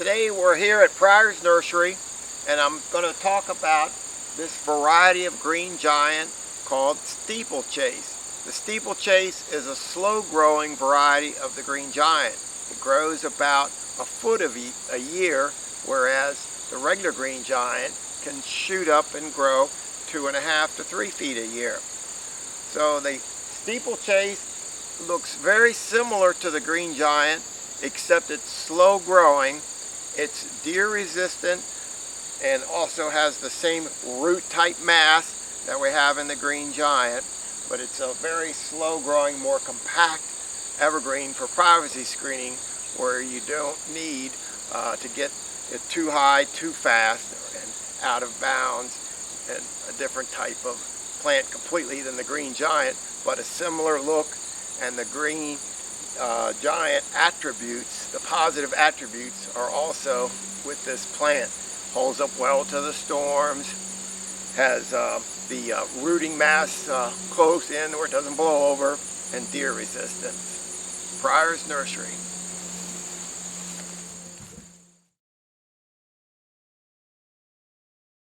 Today we're here at Pryor's Nursery, and I'm going to talk about this variety of green giant called Steeplechase. The Steeplechase is a slow-growing variety of the green giant. It grows about a foot a year, whereas the regular green giant can shoot up and grow 2.5 to 3 feet a year. So the Steeplechase looks very similar to the green giant, except it's slow growing. It's deer resistant and also has the same root type mass that we have in the green giant, but it's a very slow growing, more compact evergreen for privacy screening, where you don't need to get it too high too fast and out of bounds, and a different type of plant completely than the green giant, but a similar look. And the green giant attributes, the positive attributes, are also with this plant. Holds up well to the storms, has the rooting mass close in where it doesn't blow over, and deer resistance. Pryor's Nursery.